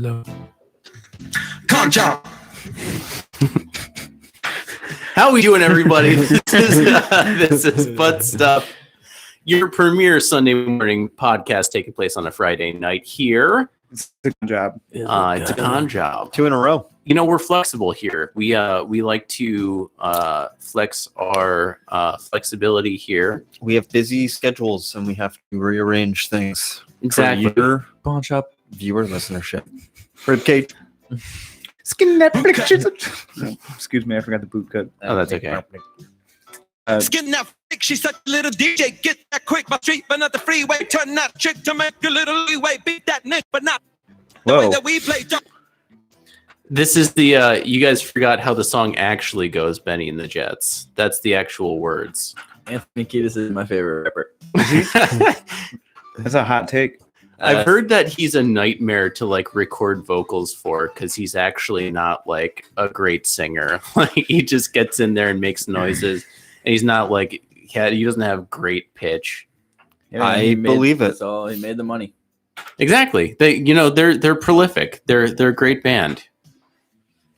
love. Concha. How we doing, everybody? This is Butt Stuff, your premier Sunday morning podcast taking place on a Friday night here. It's a con job. It's a con job. 2 in a row. You know, we're flexible here. We like to flex our flexibility here. We have busy schedules and we have to rearrange things. Exactly. For your Pawn shop. viewer listenership. Ribcage. Skin Netflix. Excuse me, I forgot the boot cut. Oh, that's okay. Skin that freak, she's such a little DJ. Get that quick, my street, but not the freeway. Turn that chick to make a little leeway. Beat that nick, but not the way that we play. This is the you guys forgot how the song actually goes, Benny and the Jets. That's the actual words. Anthony Kiedis is my favorite rapper. That's a hot take. I've heard that he's a nightmare to like record vocals for because he's actually not like a great singer. Like he just gets in there and makes noises, and he's not like he doesn't have great pitch. Yeah, I believe it. So he made the money. Exactly. They're prolific. They're a great band.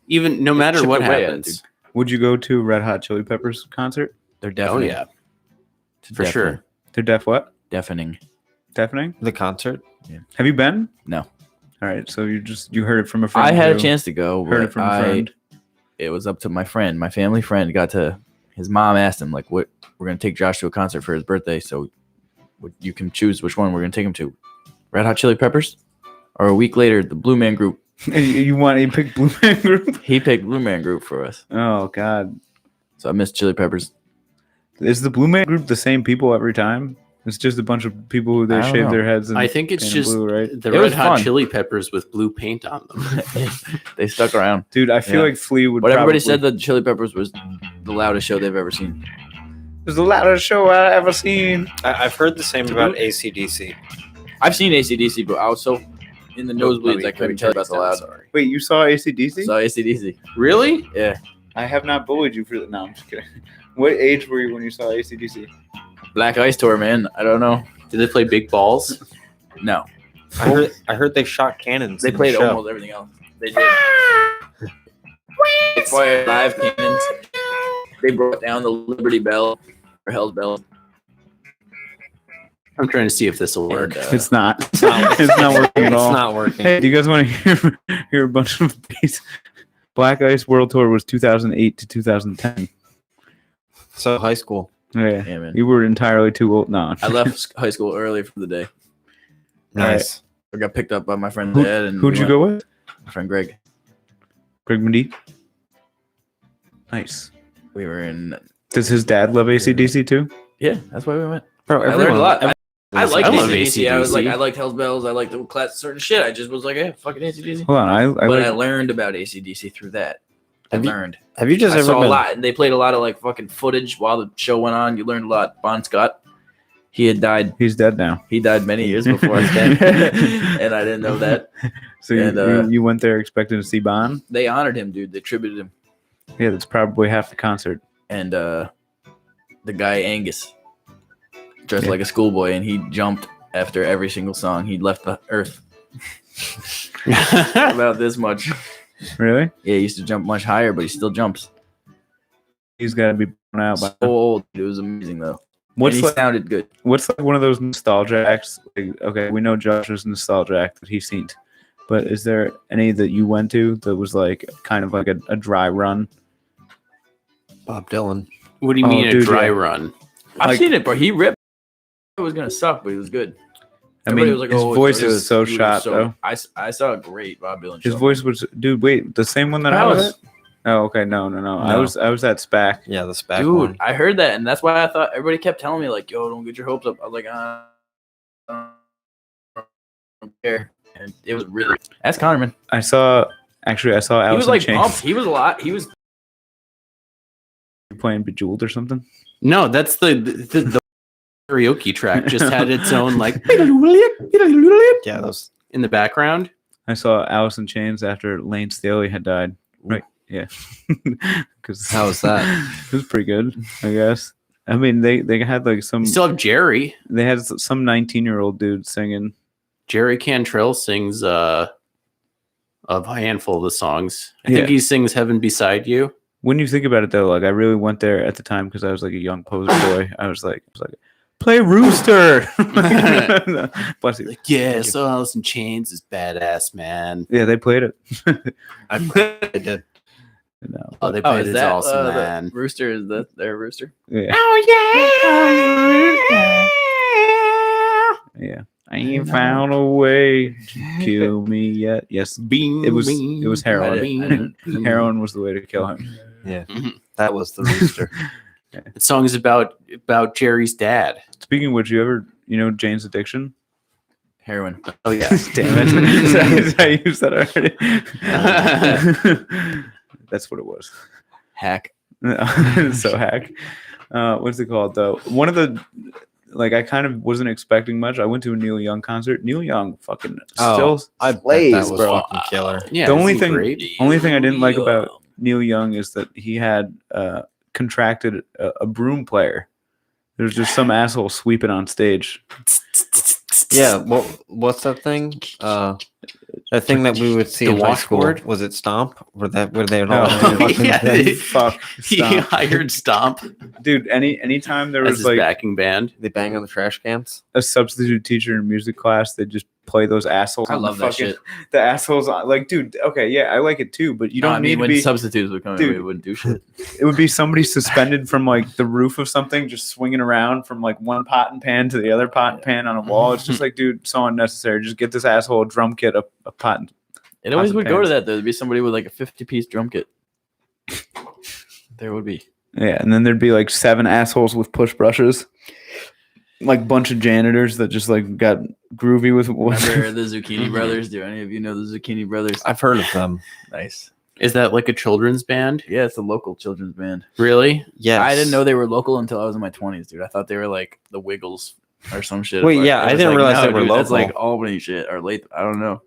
Even no matter what happens. Would you go to Red Hot Chili Peppers concert? They're Oh deafening. yeah, for sure. They're deaf what? Deafening. Deafening? The concert. Have you been? No. All right, so you heard it from a friend. I had a who chance to go. Heard but it from a friend. It was up to my friend. My family friend his mom asked him, like, what, we're going to take Josh to a concert for his birthday. So you can choose which one we're going to take him to. Red Hot Chili Peppers? Or a week later, the Blue Man Group. You picked Blue Man Group? He picked Blue Man Group for us. Oh God. So I missed Chili Peppers. Is the Blue Man Group the same people every time? It's just a bunch of people who I don't shave know. their heads. And I think it's paint just blue, right? the It Red was Hot fun. Chili Peppers with blue paint on them. They stuck around. Dude, I feel Yeah. like Flea would. But everybody probably- said that Chili Peppers was the loudest show they've ever seen. It was the loudest show I've ever seen. I've heard the same about AC/DC. I've seen AC/DC, but I was so in the nosebleeds I couldn't tell about the loud. Sorry. Wait, you saw AC/DC? So AC/DC. Really? Yeah. I have not bullied you for that. No, I'm just kidding. What age were you when you saw AC/DC? Black Ice Tour, man. I don't know. Did they play Big Balls? No. I heard they shot cannons. They in the played show. almost everything else. They did. They fired live cannons. They brought down the Liberty Bell or Hell's Bell. I'm trying to see if this will work. And, It's not. It's not working at It's all. not working. Hey, do you guys want to hear a bunch of these? Black Ice World Tour was 2008 to 2010. So high school. Yeah, Yeah, man. you were entirely too old. No, I left high school early for the day. Nice. I got picked up by my friend Dad and Who'd you go with? My friend Greg. Greg Mundy. Nice. We were in. Does his dad love AC/DC too? Yeah, that's why we went. Bro, I learned a lot. I liked I love AC/DC. I was like, AC/DC. I liked Hell's Bells. I liked the class certain shit. I just was like, hey, fucking AC/DC. Hold on, I But I like. learned about AC/DC through that. I Have you- learned. Have you just I ever saw been? a lot. They played a lot of like fucking footage while the show went on. You learned a lot. Bon Scott, he had died. He's dead now. He died many years before his death, and I didn't know that. So And, you went there expecting to see Bon? They honored him, dude. They tributed him. Yeah, that's probably half the concert. And the guy Angus, dressed Yeah. like a schoolboy, and he jumped after every single song. He left the earth about this much. Really? Yeah, he used to jump much higher, but he still jumps. He's got to be blown out. So By old. It was amazing though. what's And he like, sounded good. what's like one of those nostalgia acts? Like, okay, we know Josh's nostalgia act that he's seen, but is there any that you went to that was like kind of like a dry run? Bob Dylan. What do you Oh, mean a dude, dry yeah. run? I've Like- seen it, but he ripped. It was gonna suck, but he was good. I Everybody mean, was like, his "Oh, voice it is was- so he was shot though. I saw a great Bob Dylan His show. voice was, dude. Wait, the same one that I Palace. was. Oh, okay. No. I No. was at SPAC. Yeah, the SPAC Dude, one. I heard that, and that's why I thought everybody kept telling me like, "Yo, don't get your hopes up." I was like, I don't care. And it was really. That's Connorman. I saw Allison He was like Chains pumped. He was a lot. He was. playing Bejeweled or something. No, that's the karaoke track. Just had its own like Yeah, those. in the background. I saw Allison Chains after Lane Staley had died. Right. Yeah. Because How was that? It was pretty good, I guess. I mean, they had like some. You still have Jerry. They had some 19-year-old dude singing. Jerry Cantrell sings of a handful of the songs. I think he sings "Heaven Beside You." When you think about it, though, like I really went there at the time because I was like a young poser boy. I was like, play Rooster. Bless you. Like, yeah, so Alice in Chains is badass, man. Yeah, they played it. I did. No, Oh, they played is it that awesome, the man. Rooster? Is that their Rooster? yeah. Oh Yeah. I ain't found a way to kill me yet. Yes. Bing, It was I heroin. didn't- Heroin was the way to kill him. Yeah, that was the Rooster. The song is about Jerry's dad. Speaking of which, you know Jane's Addiction? Heroin. Oh yeah. Damn it. I used that already. That's what it was. Hack. So hack. What's it called though? One of the I kind of wasn't expecting much. I went to a Neil Young concert. Neil Young fucking still I bet plays, that was bro. fucking killer. Yeah. The only isn't he thing- great? Only thing I didn't like about Neil Young is that he had contracted a broom player. There's just some asshole sweeping on stage. Yeah, what's that thing? That thing that we would see The in high school. washboard? Was it Stomp? Where they would Oh, all fucking Yeah. fuck. He Stop. hired Stomp Dude, anytime there as was his like backing band. they bang on the trash cans? a substitute teacher in music class, they just play those assholes. I on love the that fucking, shit. The assholes on, like, dude. Okay, yeah, I like it too, but you don't need to when be. substitutes would come in, Dude. we wouldn't do shit. It would be somebody suspended from like the roof of something, just swinging around from like one pot and pan to the other pot and pan on a wall. It's just like, dude, so unnecessary. Just get this asshole a drum kit, a pot. It always Pots would and go to pans. that. There'd be somebody with like a 50-piece drum kit. There would be. Yeah, and then there'd be like 7 assholes with push brushes, like bunch of janitors that just like got groovy with. Remember the Zucchini Brothers? Do any of you know the Zucchini Brothers? I've heard of them. Nice. Is that like a children's band? Yeah, it's a local children's band. Really? Yes. I didn't know they were local until I was in my 20s, dude. I thought they were like the Wiggles or some shit. Wait, But yeah, it I was didn't realize they were dude, that's local. like Albany shit or late. I don't know.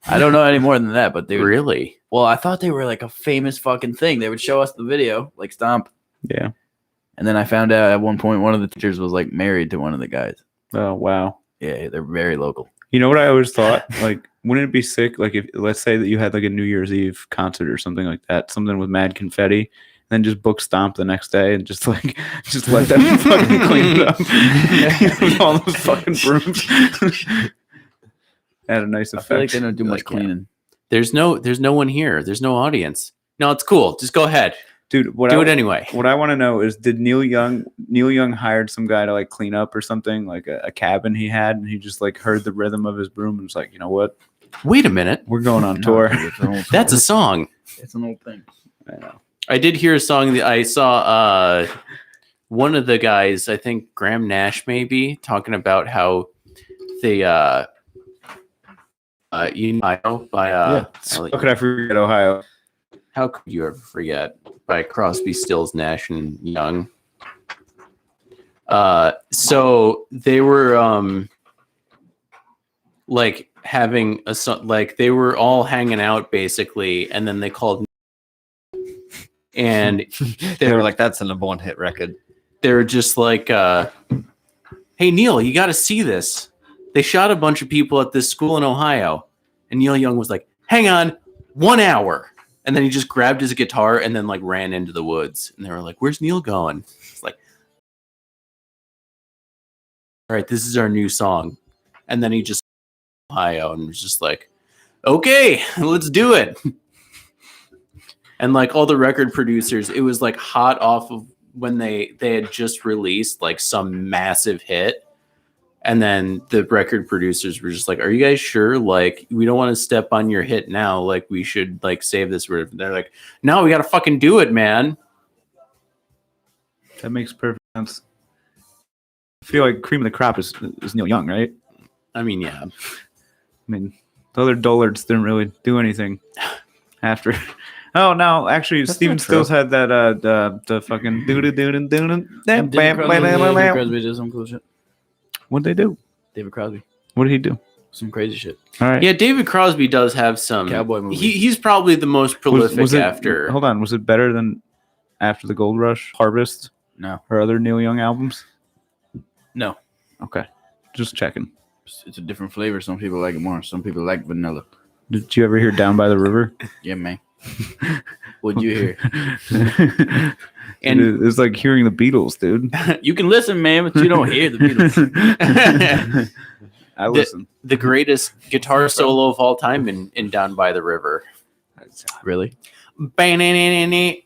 I don't know any more than that, but they were. Really? Well, I thought they were like a famous fucking thing. They would show us the video, like Stomp. Yeah. And then I found out at one point one of the teachers was like married to one of the guys. Oh wow. Yeah, they're very local. You know what I always thought? Like, wouldn't it be sick? Like, if let's say that you had like a New Year's Eve concert or something like that, something with mad confetti, and then just book Stomp the next day and just like just let them fucking clean it up with all those fucking brooms. Had a nice I effect. feel like they don't do much Like, yeah. cleaning. There's no one here. There's no audience. No, it's cool. Just go ahead. Dude, Do it anyway. What I want to know is, did Neil Young hired some guy to like clean up or something, like a cabin he had, and he just like heard the rhythm of his broom and was like, you know what, Wait a minute. we're going on No, tour. it's an old That's a song. it's an old thing. I know. I did hear a song that I saw one of the guys, I think Graham Nash maybe, talking about how they Ohio by How could I forget Ohio? how could you ever forget, by Crosby, Stills, Nash and Young. So they were like having a like they were all hanging out basically, and then they called and They were like, that's a number 1 hit record. they were just like, hey Neil, you got to see this. They shot a bunch of people at this school in Ohio, and Neil Young was like, hang on, 1 hour. And then he just grabbed his guitar and then like ran into the woods. And they were like, where's Neil going? It's like, all right, this is our new song. And then he just Ohio and was just like, okay, let's do it. And like all the record producers, it was like hot off of when they had just released like some massive hit. And then the record producers were just like, are you guys sure? Like, we don't want to step on your hit now. Like, we should like save this. They're like, no, we got to fucking do it, man. That makes perfect sense. I feel like cream of the crop is Neil Young, right? I mean, yeah. I mean, the other dullards didn't really do anything after. Oh no, actually, That's Steven not true. Stills had that the fucking David Crosby did some cool shit. What'd they do? David Crosby. What did he do? Some crazy shit. All right. Yeah, David Crosby does have some Cowboy movies. He's probably the most prolific Was it, after. Hold on, was it better than After the Gold Rush, Harvest, No. or other Neil Young albums? No. Okay, just checking. It's a different flavor. Some people like it more. Some people like vanilla. Did you ever hear "Down by the River"? Yeah, man. What'd you hear? And It's like hearing the Beatles, dude. You can listen, man, but you don't hear the Beatles. I listen. the greatest guitar solo of all time in Down by the River. Really? A A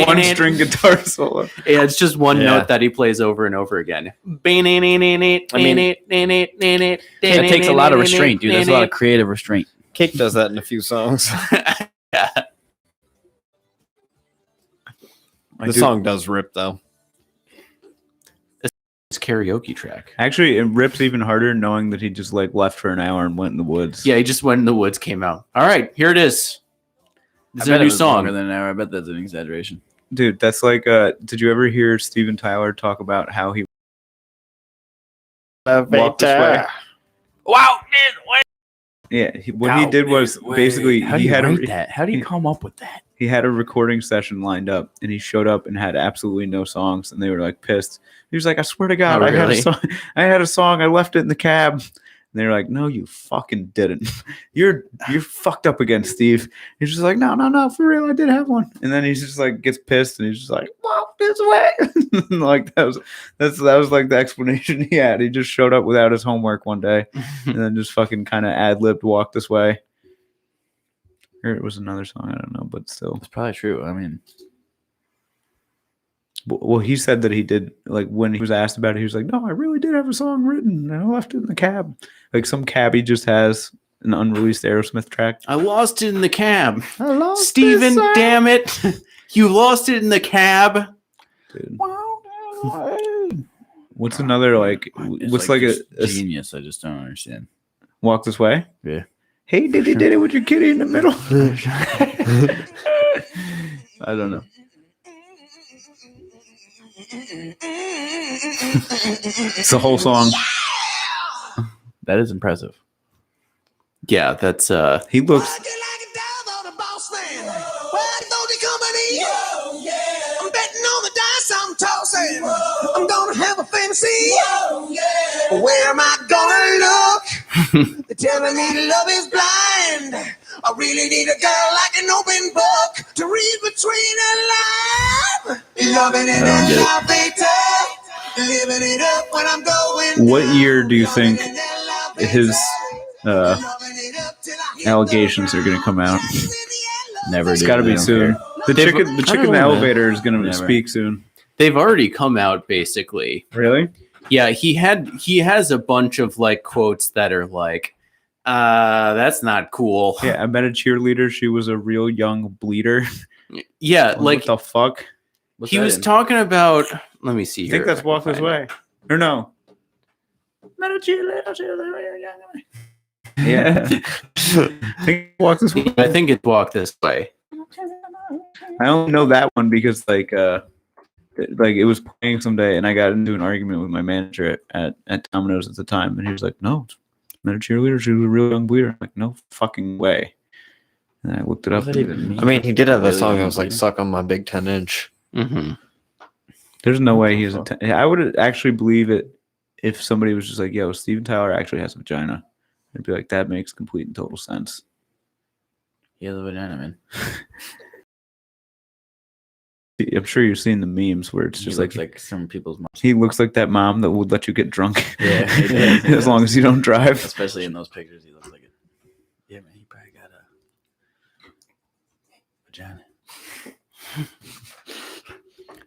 one-string guitar solo. Yeah, it's just one Yeah. note that he plays over and over again. It takes a lot of restraint, dude. There's a lot of creative restraint. Cake does that in a few songs. Yeah. The song does rip though. It's karaoke track. Actually, it rips even harder knowing that he just like left for an hour and went in the woods. Yeah, he just went in the woods, came out. All right, here it is. This is I bet a it new was longer song. than an hour. I bet that's an exaggeration. Dude, that's like did you ever hear Steven Tyler talk about how he walked this way? Wow. Yeah, what he did was basically How do he you had write a that? How do you come up with that? he had a recording session lined up, and he showed up and had absolutely no songs, and they were like pissed. He was like, "I swear to God, Oh, I had a really? song. I had a song. I left it in the cab." And they were like, "No, you fucking didn't. You're fucked up again, Steve." He's just like, "No, for real, I did have one." And then he's just like gets pissed, and he's just like, "Walk this way." Like that was like the explanation he had. He just showed up without his homework one day, and then just fucking kind of ad-libbed "Walk This Way." Or it was another song, I don't know, but still. It's probably true. I mean, Well, he said that he did, like, when he was asked about it, he was like, "No, I really did have a song written, and I left it in the cab." Like, some cabbie just has an unreleased Aerosmith track. I lost it in the cab. I lost Steven, this song. damn it. You lost it in the cab. Dude. What's another, like, it's what's like just a genius? I just don't understand. Walk This Way? Yeah. Hey, did it with your kitty in the middle. I don't know. It's the whole song. That is impressive. Yeah, that's He looks. I'm betting on the dice I'm tossing. I'm gonna have a fantasy. Where am I gonna look? They're telling me love is blind. I really need a girl like an open book to read between the lines. Loving it and love it up. Living it up when I'm going. What year do you think his allegations are going to come out? Never. It's did. got to They be don't soon. care. The chick in the know, elevator is going to Never. speak soon. they've already come out basically. Really? Yeah, he has a bunch of like quotes that are like, that's not cool. Yeah, I met a cheerleader. She was a real young bleeder. Yeah, like what the fuck? What's he that was in? talking about. Let me see I here. think that's if I can Walk This find Way. it. Or no? Met a cheerleader. Yeah. I think Walk This Way. I think it's Walk This Way. I only know that one because like it was playing someday, and I got into an argument with my manager at Domino's at the time, and he was like, "No, met a cheerleader. She was a real young bleeder." I'm like, "No fucking way." And I looked it What up. does that even mean? I mean, he did have that Really song that was like bleeding? "Suck on My Big 10-inch." Mm-hmm. There's no way he's. I would actually believe it if somebody was just like, "Yo, Steven Tyler actually has a vagina." I'd be like, "That makes complete and total sense." Yeah, the vagina, man. I'm sure you've seen the memes where it's He just looks like like some people's mom, he looks like that mom that would let you get drunk. Yeah, he does, he as long does. as you don't drive. especially in those pictures. He looks like it. Yeah, man. He probably got a vagina.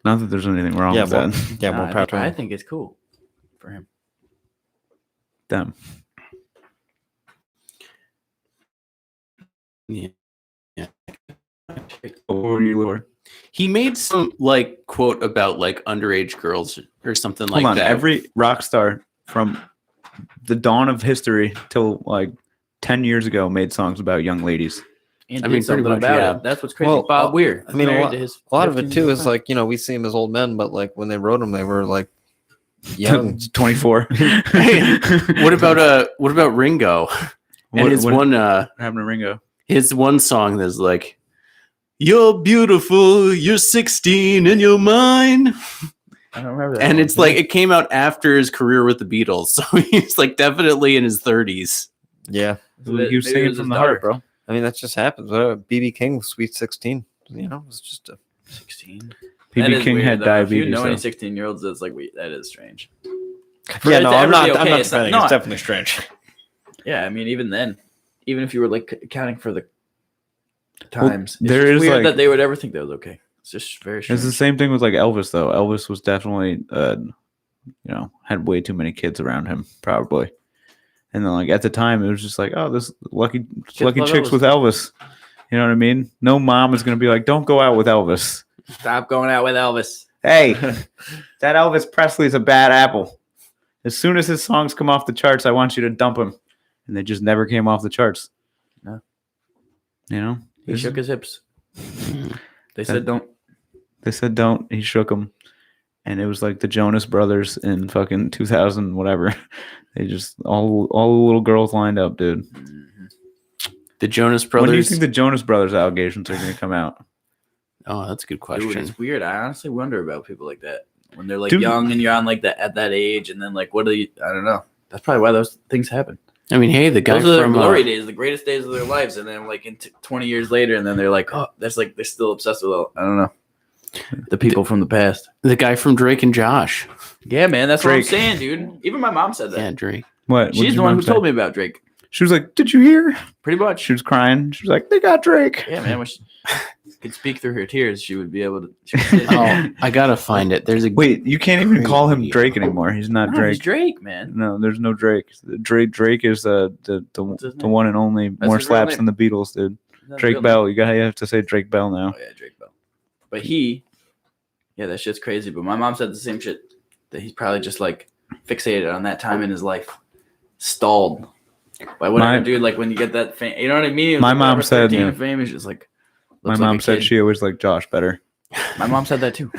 Not that there's anything wrong Yeah, with well, that. yeah, Nah, more power to I him. think it's cool for him. Them. Yeah. What were you, Laura? He made some like quote about like underage girls or something like Hold on. that. Every rock star from the dawn of history till like 10 years ago made songs about young ladies. And I did mean, pretty something much, about yeah. it. That's what's crazy. Well, Bob Weir. I mean, a married lot, to his a lot of it 15 too is girlfriend. like, we see them as old men, but like when they wrote them, they were like young. 24. What about Ringo? And What- his what- one What happened to Ringo? his one song that's like, "You're beautiful, you're 16 and you're mine." I don't remember that. And one. it's like it came out after his career with the Beatles, so he's like definitely in his 30s. Yeah. He was Maybe singing it was from his the daughter. heart, bro. I mean, that just happens. BB King was Sweet 16. You know, it's just a. 16. BB King had diabetes. If you know any though. 16-year-olds, that's like that is strange. Yeah, no, I'm not. Okay, I'm not it's not- defending. no, It's definitely strange. Yeah, I mean, even then, even if you were like accounting for the Well, times, there it's is, weird like- that they would ever think that was okay. It's just very strange. It's the same thing with like Elvis though. Elvis was definitely, had way too many kids around him, probably. And then like at the time, it was just like, oh, this lucky love chicks Elvis. with Elvis. You know what I mean? No mom is gonna be like, don't go out with Elvis. Stop going out with Elvis. Hey, that Elvis Presley's a bad apple. As soon as his songs come off the charts, I want you to dump him. And they just never came off the charts. No. You know? He shook his hips. They said don't. They said don't. He shook them. And it was like the Jonas Brothers in fucking 2000, whatever. They just, all the little girls lined up, dude. The Jonas When do you Brothers. think the Jonas Brothers allegations are going to come out? Oh, that's a good question. Dude, it's weird. I honestly wonder about people like that when they're like Dude. young and you're on like that at that age, and then like what do you? I don't know. That's probably why those things happen. I mean, hey, the guy Those are their from glory days, the greatest days of their lives, and then like in 20 years later, and then they're like, oh, that's like they're still obsessed with. I don't know. The people from the past. the guy from Drake and Josh. Yeah, man, that's what I'm Drake. saying, dude. Even my mom said that. Yeah, Drake. What? She's the one who told me about Drake. She was like, did you hear? Pretty much. She was crying. She was like, they got Drake. Yeah, man. When she could speak through her tears, she would be able to. She would say, Oh, I gotta find it. There's a Wait, you can't even call him Crazy. Drake anymore. He's not no, Drake. he's Drake, man. No, there's no Drake. Drake is the his the name? one and only. That's More his real slaps name. than the Beatles, dude. Isn't that his Drake real Bell. You have to say Drake Bell now. name? Oh yeah, Drake Bell. But yeah, that shit's crazy. But my mom said the same shit. That he's probably just like fixated on that time in his life, stalled by whatever, dude. Like when you get that fame, you know what I mean? My Like, mom whatever said, 13 yeah. of fame is just like. My looks like mom a said kid. she always liked Josh better. My mom said that too.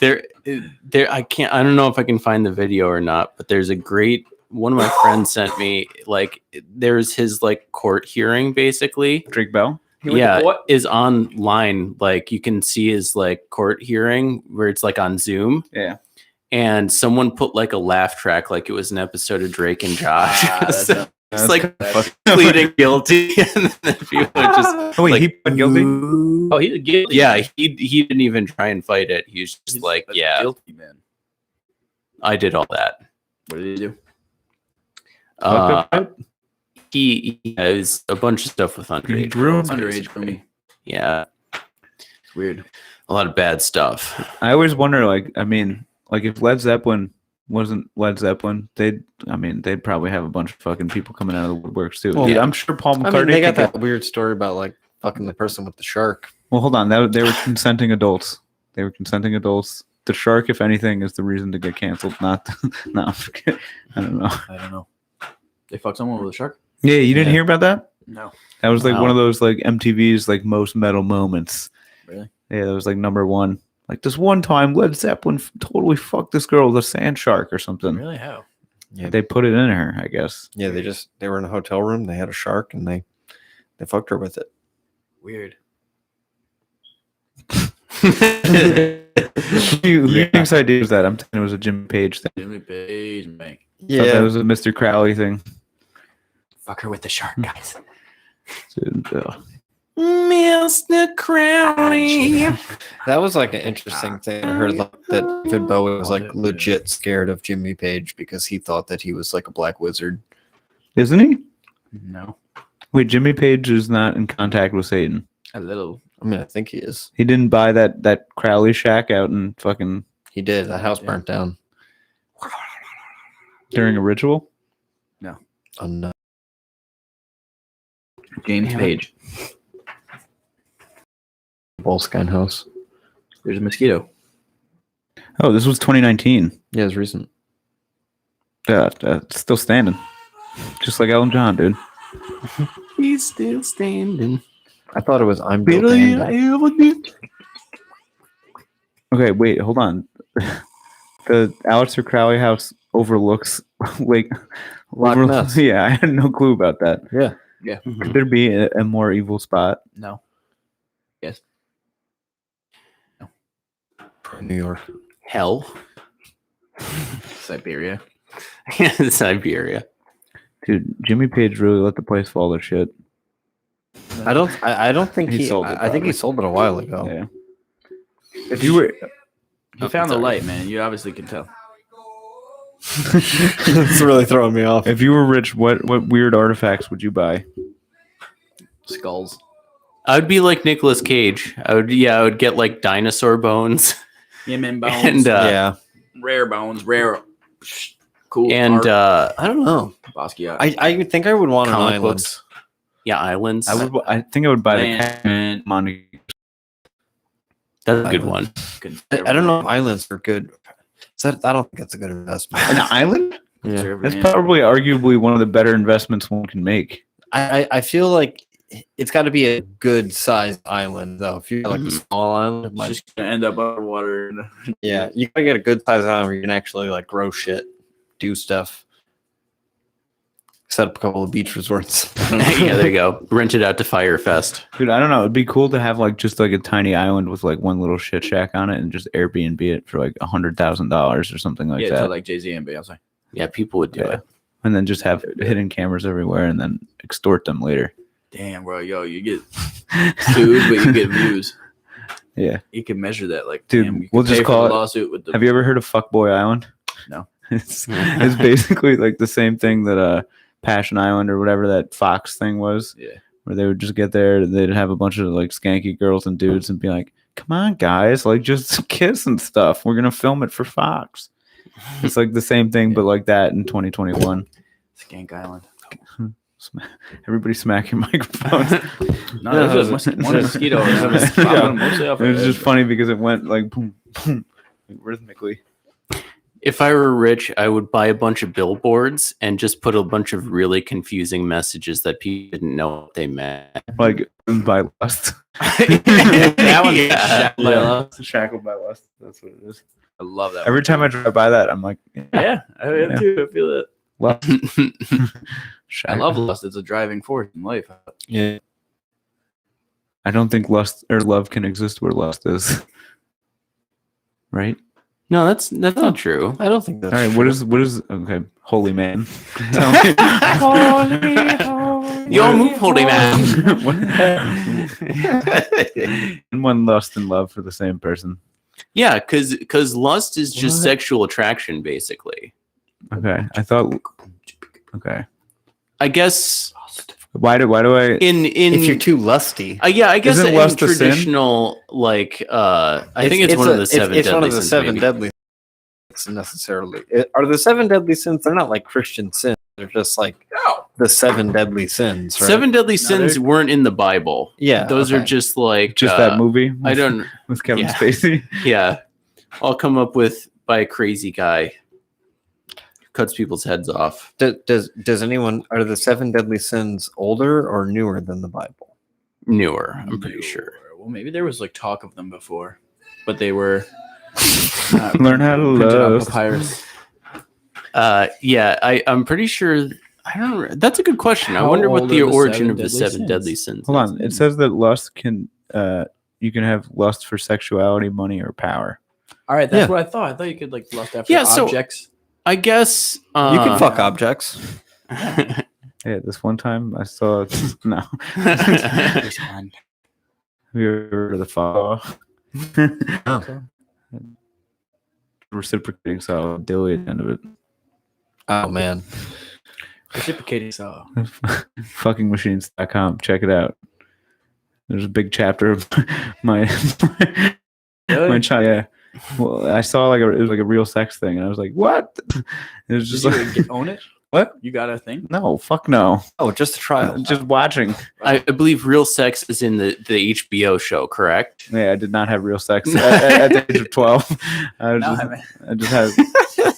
I don't know if I can find the video or not, but there's a great one of my friends sent me, like there's his like court hearing basically. Drake Bell. Yeah, is online. Like you can see his like court hearing where it's like on Zoom. Yeah. And someone put like a laugh track like it was an episode of Drake and Josh. That's So it's like pleading guilty and then people are just Oh wait, like, he pled guilty. Oh, he's guilty. yeah, he didn't even try and fight it. He was just He's like, a yeah, guilty man. I did all that. What did he do? He has a bunch of stuff with underage. groomed girls, Underage basically. grooming. Yeah, It's weird. a lot of bad stuff. I always wonder, like if Led Zeppelin wasn't Led Zeppelin, they'd probably have a bunch of fucking people coming out of the woodworks too. Well, Dude, yeah. I'm sure Paul McCartney. I mean, they got could that weird story about like fucking the person with the shark. Well, hold on. They were consenting adults. They were consenting adults. The shark, if anything, is the reason to get canceled. Not, no. I don't know. I don't know. They fucked someone with a shark? Yeah, you didn't Yeah. hear about that? No. That was like Wow. one of those like MTV's like most metal moments. Really? Yeah, that was like number one. Like this one time, Led Zeppelin totally fucked this girl with a sand shark or something. Really? How? Yeah, They put it in her, I guess. yeah. They were in a hotel room. They had a shark and they fucked her with it. Weird. Who thinks idea was that? I'm thinking it was a Jimmy Page thing. Jimmy Page, man. Thought that was a Mr. Crowley thing. Fuck her with the shark, guys. Dude, Mr. Crowley. That was like an interesting thing. I heard like, that David Bowie was like legit scared of Jimmy Page because he thought that he was like a black wizard. Isn't he? No. Wait, Jimmy Page is not in contact with Satan. A little. I mean, I think he is. He didn't buy that Crowley shack out in fucking He did. The house burnt down. during a ritual. On James Yeah. Page. Boleskine house. There's a mosquito. Oh, this was 2019. Yeah, it's recent. Still standing. Just like Elton John, dude. He's still standing. I thought it was I'm Bill Band. Okay, wait, hold on. The Aleister Crowley house overlooks like Loch Ness. Yeah, I had no clue about that. Yeah. Yeah. Could there be a more evil spot? No. Yes. No. New York. Hell. Siberia. Siberia. Dude, Jimmy Page really let the place fall to shit. I don't think He he sold it, I think he probably. sold it a while ago. Yeah. If you were, You found the sorry. light, man. You obviously can tell. It's really throwing me off. if you were rich, what weird artifacts would you buy? Skulls. I would be like Nicolas Cage. I would get like dinosaur bones Human bones. and Yeah. Rare bones. Rare. Cool. and art. I don't know. Basquiat. I would think I would want an Comic island. books. islands. I think I would buy the Land. Catman Monte. That's a good one. I don't know if islands are good. I don't think that's a good investment. An island? Yeah. That's probably arguably one of the better investments one can make. I feel like it's got to be a good sized island though. If you're like a small island, it It's might, just gonna end up underwater. yeah, you gotta get a good sized island where you can actually like grow shit, do stuff, set up a couple of beach resorts. Yeah, there you go. Rent it out to Firefest. Dude, I don't know. It'd be cool to have like just like a tiny island with like one little shit shack on it and just Airbnb it for like $100,000 or something like Yeah, that. to like Jay-Z and Beyonce. Yeah, people would do Yeah. it. And then just have hidden cameras everywhere and then extort them later. Damn, bro, you get sued, but you get views. Yeah. You can measure that, like, Dude, damn, you we'll can just pay for call the it- lawsuit with the. Have you ever heard of Fuckboy Island? No. It's basically like the same thing that Passion Island or whatever that Fox thing was. Yeah. Where they would just get there and they'd have a bunch of like skanky girls and dudes and be like, come on, guys, like just kiss and stuff. We're going to film it for Fox. It's like the same thing, but like that in 2021. Skank Island. Everybody smack your microphones. No, there's one mosquito. Mostly off It was of just funny because it went like boom, boom, rhythmically. If I were rich, I would buy a bunch of billboards and just put a bunch of really confusing messages that people didn't know what they meant. Like by lust. That one's shackled by lust. Shackled by lust. That's what it is. I love that. Every time I drive by that, I'm like, Yeah, I am too. I feel it. lust. I love lust. It's a driving force in life. Yeah. I don't think lust or love can exist where lust is. Right? No, that's not true. I don't think that's All right. true. What is okay? Holy man. Tell me. Yo, move, holy man. And one lust and love for the same person. Yeah, because lust is just What? sexual attraction, basically. Okay. I thought. Okay. I guess Why do I? in If you're too lusty, yeah, I guess Isn't in lust a sin? traditional like I think it's one of the seven. It's one of deadly the sins, seven maybe. deadly sins necessarily. Are the seven deadly sins? They're not like Christian sins. They're just like the seven deadly sins. Right? Seven deadly No, sins they're- weren't in the Bible. Yeah, those are okay. just like Just that movie. I with- don't. with Kevin yeah. Spacey. Yeah, all come up with by a crazy guy. Cuts people's heads off. Does anyone are the seven deadly sins older or newer than the Bible? Newer, I'm pretty sure. Well, maybe there was like talk of them before, but they were Learn how to printed on love. papyrus. Yeah, I'm pretty sure. I don't know. That's a good question. I How wonder what old the are the origin seven of the deadly seven sins? deadly sins. Hold is. on. It says that lust can. You can have lust for sexuality, money, or power. All right, that's Yeah. what I thought. I thought you could like lust after Yeah, so- objects. I guess You can fuck objects. Yeah, this one time I saw. No. Have you ever heard of the fall? Reciprocating saw dilly at the end of it. Oh man, Reciprocating saw. Fuckingmachines.com. Check it out. There's a big chapter of my my child. Yeah. Well, I saw it was like a real sex thing, and I was like, "What?" It was just Did you own it? What? You got a thing? No, fuck no. oh, just a trial. Just watching. I believe real sex is in the HBO show, correct? Yeah, I did not have real sex at the age of 12. I just had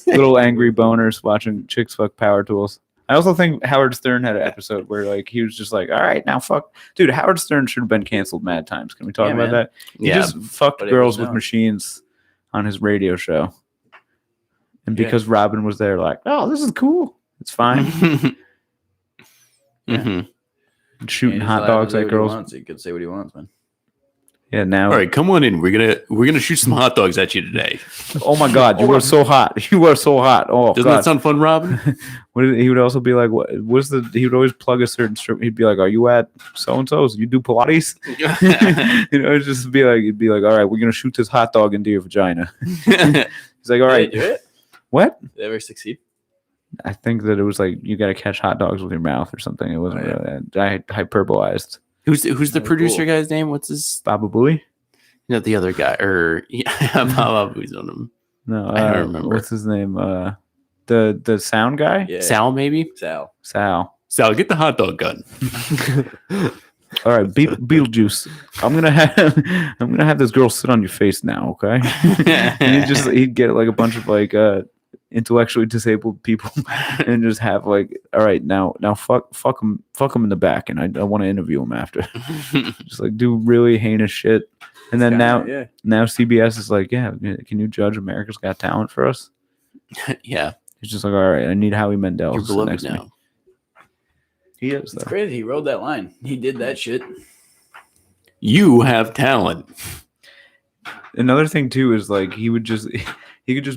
little angry boners watching chicks fuck power tools. I also think Howard Stern had an episode where like he was just like, "All right, now fuck." Dude, Howard Stern should have been canceled mad times. Can we talk Yeah, about man. that? He Yeah. just fucked But it girls was with known. machines on his radio show. And Yeah. because Robin was there, like, "Oh, this is cool. It's fine." Mhm. Shooting He's hot allowed dogs to say at what he girls. wants. He could say what he wants, man. Yeah, now. All right, come on in. We're gonna shoot some hot dogs at you today. Oh my God, you are so hot. You are so hot. Oh, Doesn't God. that sound fun, Robin? He would also be like, he would always plug a certain strip. He'd be like, are you at so-and-so's? You do Pilates? It'd just be like, he'd be like, all right, we're going to shoot this hot dog into your vagina. He's like, all right. Did they do it? What? Did they ever succeed? I think that it was like, you got to catch hot dogs with your mouth or something. It wasn't really, I hyperbolized. Who's the producer guy's name? What's his? Baba Booey? No, the other guy. Or Bobby's on him. No, I don't remember. What's his name? The sound guy? Yeah. Sal, maybe. Sal. Sal, get the hot dog gun. All right, Beetlejuice. I'm gonna have this girl sit on your face now, okay? And he'd get like a bunch of like intellectually disabled people and just have like, all right, now fuck him in the back, and I want to interview him after. Just like do really heinous shit. And then now CBS is like, yeah, can you judge America's Got Talent for us? Yeah. He's just like, all right, I need Howie Mandel. You're beloved now. He is. It's crazy. He rode that line. He did that shit. You have talent. Another thing too is like he could just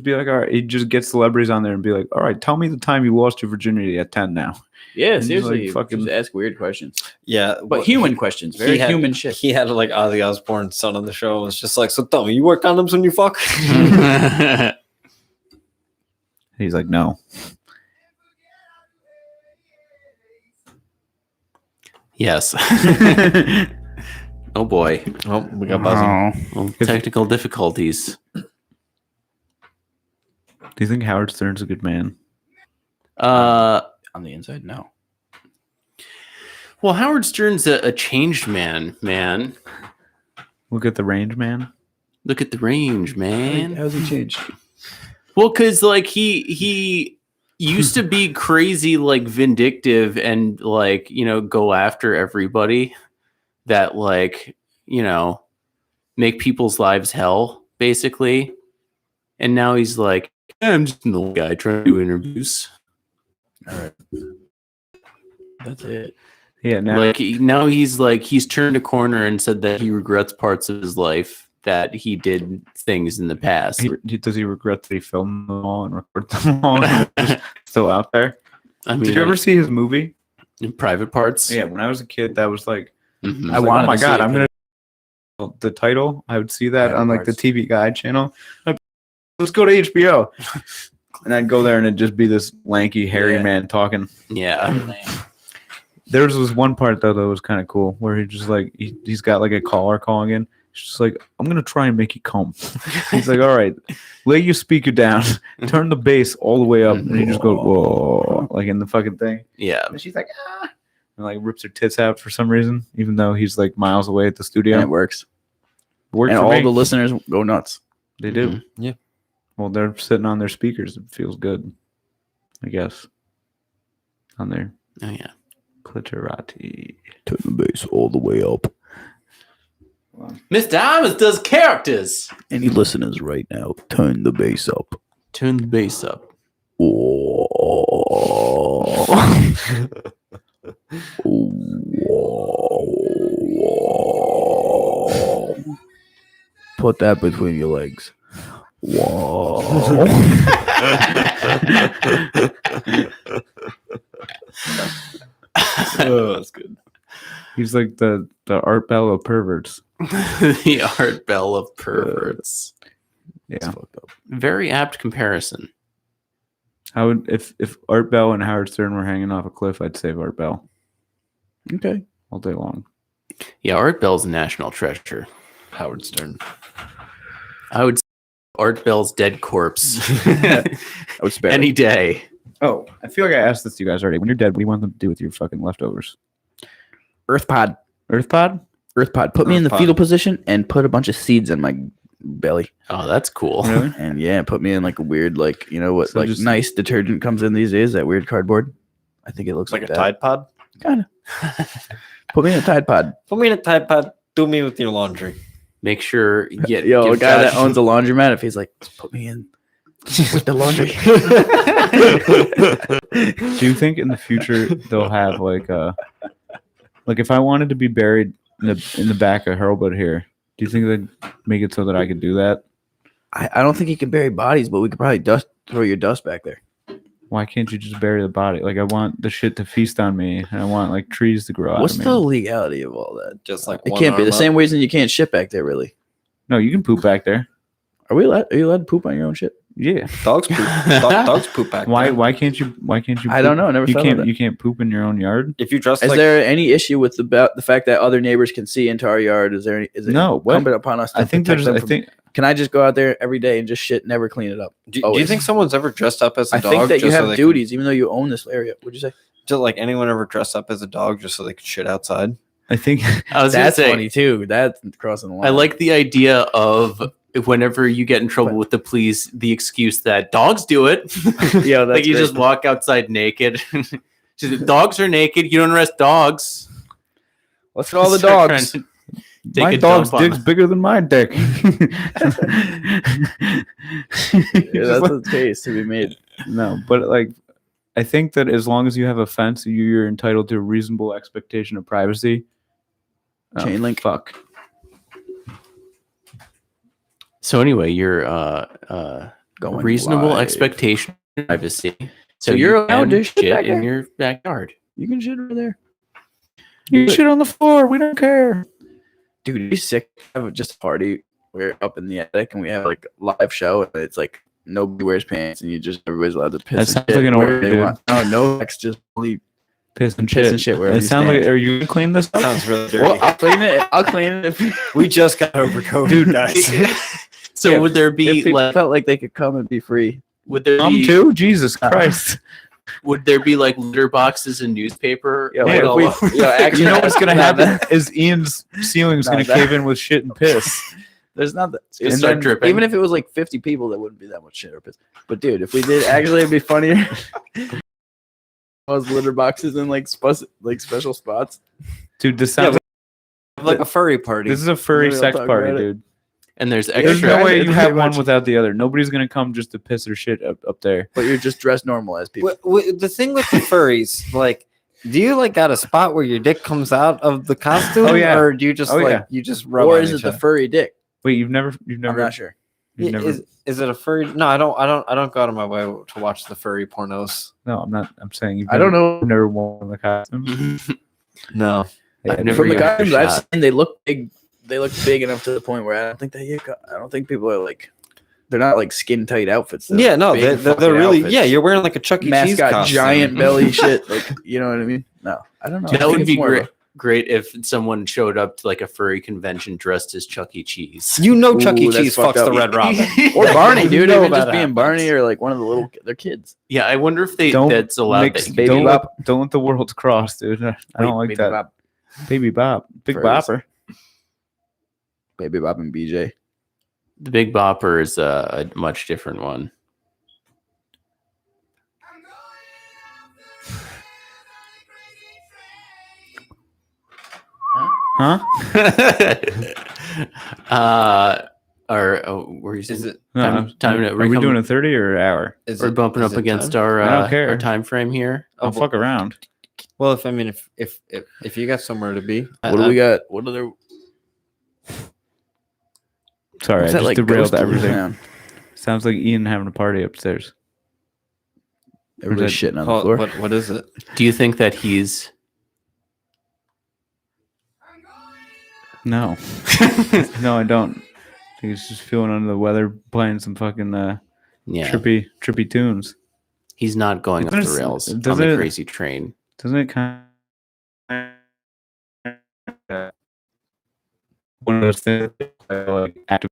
be like, all right, he'd just get celebrities on there and be like, all right, tell me the time you lost your virginity at 10 now. Yeah, And seriously. just, like, Just ask weird questions. Yeah, But human questions. Very human shit. He had like Ozzy Osbourne's son on the show. It was just like, so tell me, you wear condoms when you fuck? He's like, no. Yes. Oh boy. Oh, we got buzzing. Well, technical difficulties. Do you think Howard Stern's a good man? On the inside, no. Well, Howard Stern's a changed man. Look at the range, man. Look at the range, man. How's he changed? Well, because like he used to be crazy, like vindictive, and like go after everybody that like make people's lives hell, basically. And now he's like, I'm just an old guy trying to do interviews. All right. That's it. Yeah, Now he's turned a corner and said that he regrets parts of his life that he did things in the past. Does he regret that he filmed them all and recorded them all? And they're still out there. I mean, Did you ever see his movie? in private parts? Yeah, when I was a kid, that was like, Mhm. I like, wanted oh my to see god, it, I'm gonna the title. I would see that Private on like the Parts. TV Guide channel. Let's go to HBO, and I'd go there and it'd just be this lanky, hairy Yeah. man talking. Yeah. There was one part though that was kind of cool where he just like he's got like a caller calling in. He's just like, I'm gonna try and make you come. He's like, all right, lay your speaker down, turn the bass all the way up, and he just goes, whoa, like in the fucking thing. Yeah. And she's like, ah, and like rips her tits out for some reason, even though he's like miles away at the studio. And it works. Worked And for all me. the listeners go nuts. They do. Mhm. Yeah. Well, they're sitting on their speakers. It feels good, I guess. On their Oh yeah. clitorati. Turn the bass all the way up. Mr. Imus does characters. Any listeners right now, turn the bass up. Turn the bass up. Put that between your legs. Whoa. Oh, that's good. He's like the Art Bell of perverts. The Art Bell of perverts. Yeah. Very apt comparison. I would if Art Bell and Howard Stern were hanging off a cliff, I'd save Art Bell Okay. all day long. Yeah, Art Bell's a national treasure. Howard Stern. I would say Art Bell's dead corpse I would spare any it. day. Oh, I feel like I asked this to you guys already. When you're dead, what do you want them to do with your fucking leftovers? Earth pod. Earth pod? Earth pod. Put me in the Earth pod. fetal position and put a bunch of seeds in my belly. Oh, that's cool. Really? And yeah, put me in like a weird, like, you know what, So like just- nice detergent comes in these days, that weird cardboard. I think it looks Like like a that. Tide Pod? Kind of. Put me in a Tide Pod. Put me in a Tide Pod. Do me with your laundry. Make sure you get Yo, a give guy Josh- that owns a laundromat, if he's like, just put me in with the laundry. Do you think in the future they'll have like if I wanted to be buried in the back of Hurlbut here, Do you think they'd make it so that I could do that? I don't think you can bury bodies, but we could probably throw your dust back there. Why can't you just bury the body? Like I want the shit to feast on me, and I want like trees to grow out What's of me. the legality of all that? Just like It one can't be the arm same up. reason you can't shit back there, really. No, you can poop back there. Are you allowed to poop on your own shit? Yeah. Dogs poop. Dogs poop back. Why? there. Why can't you? Why can't you? I don't know. Never You thought can't. of that. You can't poop in your own yard. If you dress Is like there any issue with the fact that other neighbors can see into our yard? Is it No, what? incumbent upon us? To I think protect there's. them I from- think. Can I just go out there every day and just shit, never clean it up? do you always. think someone's ever dressed up as a I dog? think that you just so have they duties, even though you own this area. What'd you say? Just like anyone ever dressed up as a dog just so they could shit outside? I think. I was gonna That's say, funny too. That's crossing the line. I like the idea of whenever you get in trouble with the police, the excuse that dogs do it. Yeah, that's like you great. just walk outside naked. Just, dogs are naked. You don't arrest dogs. Let's get all the Start dogs. trying to take My a dog's dump on dick's bigger than my dick. Yeah, that's the case to be made. No, but like, I think that as long as you have a fence, you're entitled to a reasonable expectation of privacy. Chain link. Fuck. So anyway, your Going reasonable wide. expectation of privacy. So you you're allowed can to shit back in there? your backyard. You can shit over there, You shit on the floor. We don't care. dude. It'd be sick to have just a party. We're up in the attic and we have like a live show, and it's like nobody wears pants, and you just everybody's allowed to piss. That and sounds shit like an wherever orgy, they dude. want. No sex, just only Piss and piss shit. and shit wherever It you sounds like. stand. Are you gonna clean this up? Sounds really dirty. Well, I'll clean it. I'll clean it if we just got over COVID, Dude, guys. So Yeah, would there if be people like felt like they could come and be free. would there Come be too? Jesus Christ. would there be like litter boxes and newspaper? Yeah, like, what if all we- over? yeah, actually, You know what's gonna No, happen is Ian's ceiling's No, gonna that- cave in with shit and piss. There's not that. gonna and start then dripping. Even if it was like 50 people, that wouldn't be that much shit or piss. But dude, if we did, actually, it'd be funnier. Those litter boxes in like special spots. Dude, this sounds like a furry party. this is a furry We'll sex talk party, about it. dude. And there's There's extra. no way It's you have pretty one much- without the other. Nobody's gonna come just to piss or shit up there. But you're just dressed normal as people. The thing with the furries, like, do you like got a spot where your dick comes out of the costume? Oh, yeah. Or do you just Oh, like yeah. you just rub Or on is it each the other? furry dick? Wait, you've never I'm not sure. you've never Is it a furry? No, I don't go out of my way to watch the furry pornos. No, I'm not. I'm saying you've I don't know. never worn the costume. No. I've never From the given it a costumes I've shot. seen, they look big. They look big enough to the point where I don't think people are like. They're not like skin tight outfits. They're Yeah, no, big they're fucking really. outfits. Yeah, you're wearing like a Chuck E. Cheese mascot, costume. giant belly shit. Like, you know what I mean? No, I don't know. I That think would it's be more of great if someone showed up to like a furry convention dressed as Chuck E. Cheese. You know, Chuck E. Ooh, that's Cheese fucked fucks the up. Red Robin. Or Barney, You dude. know Even that just being happens. Barney or like one of the little. They're kids. Yeah, I wonder if Don't that's allowed. mix, That you Baby can don't, do. Bop. don't let the worlds cross, dude. I don't like Baby that. Bop. Baby Bop, Big Furries. Bopper. Baby Bop and BJ. The Big Bopper is a much different one. Huh? Or where you Is it? No, time to are we doing a 30 or an hour? Is we're it, bumping is up it against time? our I don't care. our time frame here. I'll fuck around. Well, if you got somewhere to be, What do we got? What other? Sorry, What's I that just like derailed ghost everything. around? Sounds like Ian having a party upstairs. Everybody's Is that- shitting on the oh, floor. what is it? Do you think that he's? No, no, I don't. I think he's just feeling under the weather, playing some fucking Yeah, trippy tunes. he's not going off the Doesn't it- rails on doesn't the it- crazy train. Doesn't it kind of one of those things like active?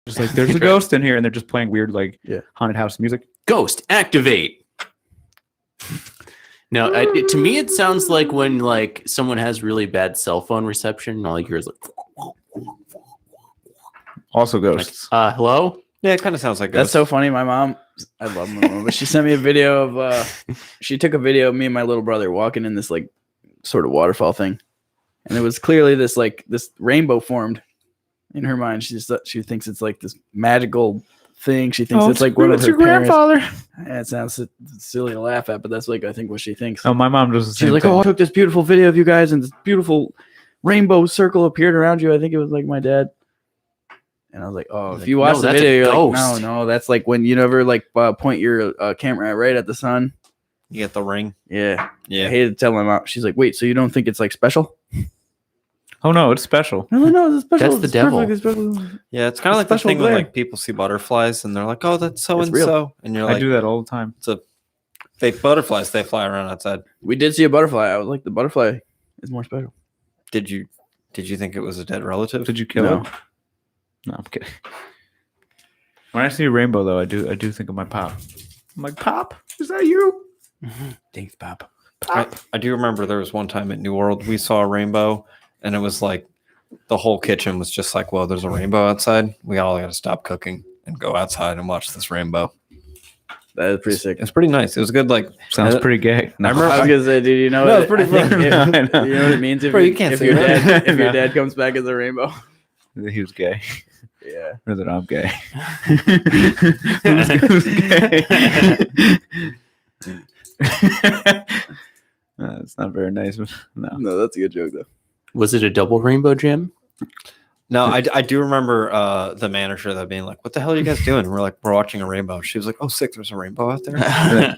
Just like there's a ghost in here, and they're just playing weird like Yeah. haunted house music. Ghost activate. No, to me it sounds like when like someone has really bad cell phone reception, and all you hear is like, Also ghosts. hello. Yeah, it kind of sounds like That's ghosts. so funny. My mom, I love my mom, but she sent me a video of. She took a video of me and my little brother walking in this like sort of waterfall thing, and it was clearly this rainbow formed in her mind. She thinks it's like this magical thing. She thinks it's like one of her your parents. grandfather. It sounds silly to laugh at, but that's like I think what she thinks. Oh, my mom does the She's same like, thing. "Oh, I took this beautiful video of you guys and this beautiful rainbow circle appeared around you. I think it was like my dad. And I was like, oh, if Like, you watch no, the that's a video, you're like, ghost. no, that's like when you never like point your camera right at the sun. You get the ring. Yeah. I Yeah. hated to tell my mom. She's like, wait, so you don't think it's like special? Oh no, it's special. No, it's special. That's the It's devil. perfectly special. Yeah, it's kind of like the Special thing when glare. like people see butterflies and they're like, "Oh, that's so It's and real. so," and you're I like, do that all the time. "It's a fake butterflies. They fly around outside." We did see a butterfly. I was like, the butterfly is more special. Did you think it was a dead relative? Did you kill No. it? No, I'm kidding. When I see a rainbow, though, I do think of my pop. I'm like, Pop, is that you? Thanks, Pop. I do remember there was one time at New World we saw a rainbow, and it was like the whole kitchen was just like, "Well, there's a rainbow outside. We all got to stop cooking and go outside and watch this rainbow." That is pretty sick. It's pretty nice. It was good. Like Sounds pretty gay. No. I remember- I was gonna say, dude, you know, No, what? it's pretty I think fun. if- I know. you know what it means if, Bro, you can't if say your that. dad if your No. dad comes back as a rainbow. He was gay. Yeah. Or that I'm gay. Who's gay? It's not very nice. But no. No, that's a good joke though. Was it a double rainbow, Jim? No, I do remember the manager that being like, "What the hell are you guys doing?" And we're like, "We're watching a rainbow." She was like, "Oh, sick! There's a rainbow out there."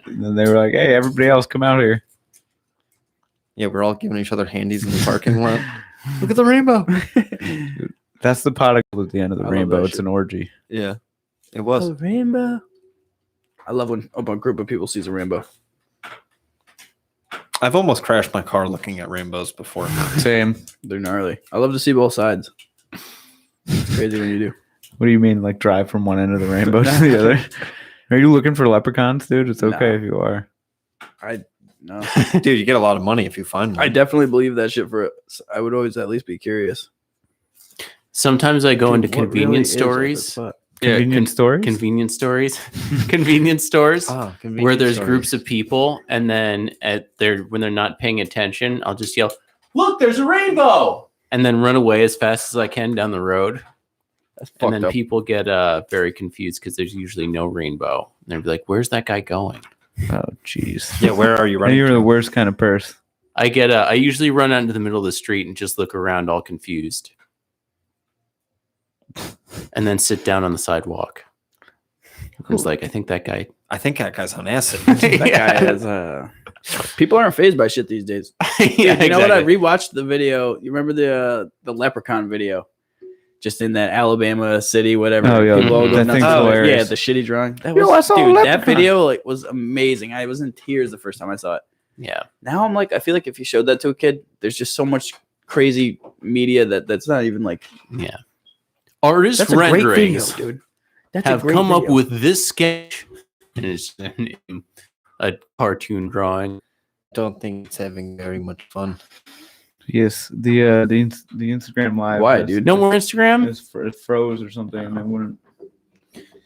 And then they were like, "Hey, everybody else, come out here." Yeah, we're all giving each other handies in the parking lot. Look at the rainbow. That's the pot at the end of the I love rainbow. that It's shit. an orgy. Yeah, it was. A rainbow. I love when a group of people sees a rainbow. I've almost crashed my car looking at rainbows before. Same. They're gnarly. I love to see both sides. It's crazy when you do. What do you mean, like drive from one end of the rainbow to the other? Are you looking for leprechauns, dude? It's okay No. if you are. No, Dude, you get a lot of money if you find one. I definitely believe that shit. I would always at least be curious. Sometimes I go into Dude, what really convenience is at stories. this spot? Convenient stories? Convenience stories. Convenience stores. Ah, Where there's groups of people, and then when they're not paying attention, I'll just yell, "Look, there's a rainbow!" and then run away as fast as I can down the road. That's And fucked then up. people get very confused because there's usually no rainbow. And they'll be like, "Where's that guy going?" Oh, jeez. Yeah, where are you running? You're to? the worst kind of person. I usually run out into the middle of the street and just look around all confused, and then sit down on the sidewalk. It's like, I think that guy. I think that guy's on acid. That guy has. People aren't phased by shit these days. Yeah, You know what? I exactly. rewatched the video. You remember the leprechaun video? Just in that Alabama city, whatever. Oh, yeah. People all go That nuts thing's for it. hilarious. Yeah, the shitty drawing. That Yo, was, I saw a dude, that leprechaun. video was amazing. I was in tears the first time I saw it. Yeah. Now I'm like, I feel like if you showed that to a kid, there's just so much crazy media that's not even like. Yeah. Artist That's a great video, renderings dude. That's a have great come up video. with this sketch, and it's a cartoon drawing. Don't think it's having very much fun. Yes, the Instagram live. Why, has- dude? No more Instagram? It froze or something. And it wouldn't.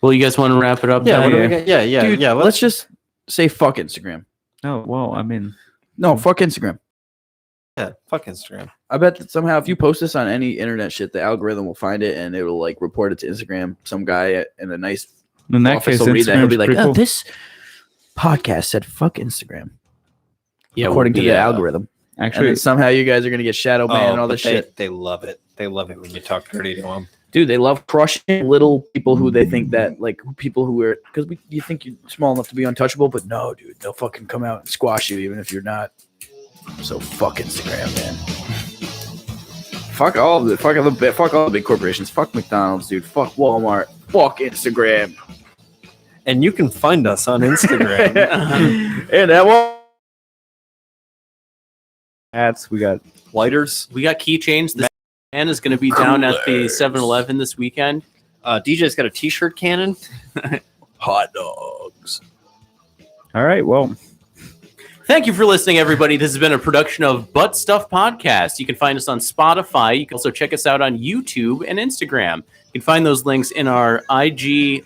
Well, you guys want to wrap it up? Yeah, then? what do we yeah. got? Yeah. Dude, Yeah. let's just say fuck Instagram. Oh well, I mean, No, fuck Instagram. fuck Instagram. I bet that somehow if you post this on any internet shit, the algorithm will find it and it will like report it to Instagram. Some guy in a nice in that office case, will read that. He'll be Instagram's like, pretty "Oh, cool. this podcast said fuck Instagram," Yeah, according we'll to be, the algorithm. And Actually, then somehow you guys are gonna get shadow banned and all but this shit. They love it. They love it when you talk dirty to them. Dude, they love crushing little people who they think that like people who are because you think you're small enough to be untouchable, but no, dude, they'll fucking come out and squash you even if you're not. So fuck Instagram, man. Fuck all of it. Fuck all the big corporations. Fuck McDonald's, dude. Fuck Walmart. Fuck Instagram. And you can find us on Instagram. And that one. hats. We got Lighters. We got keychains. This man is going to be down at the 7-Eleven this weekend. DJ's got a t-shirt cannon. Hot dogs. all right. Well, Thank you for listening, everybody. This has been a production of Butt Stuff Podcast. You can find us on Spotify. You can also check us out on YouTube and Instagram. You can find those links in our IG,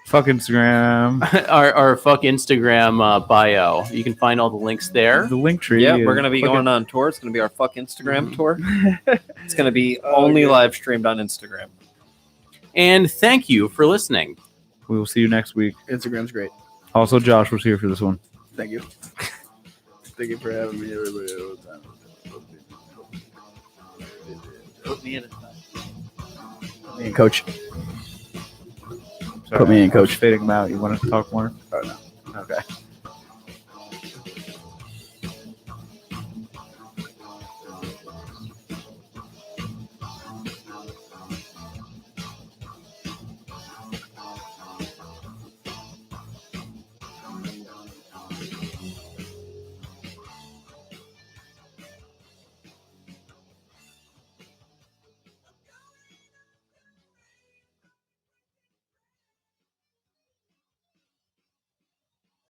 fuck Instagram. our fuck Instagram bio. You can find all the links there. The link tree. Yeah, is we're gonna be fucking- going on tour. It's gonna be our fuck Instagram tour. It's gonna be only live streamed on Instagram. And thank you for listening. We will see you next week. Instagram's great. Also, Josh was here for this one. Thank you. Thank you for having me, everybody. All the time. Put me in, coach. Sorry, Put me in, I was coach. fading them out. You want to talk more? Oh, no. Okay.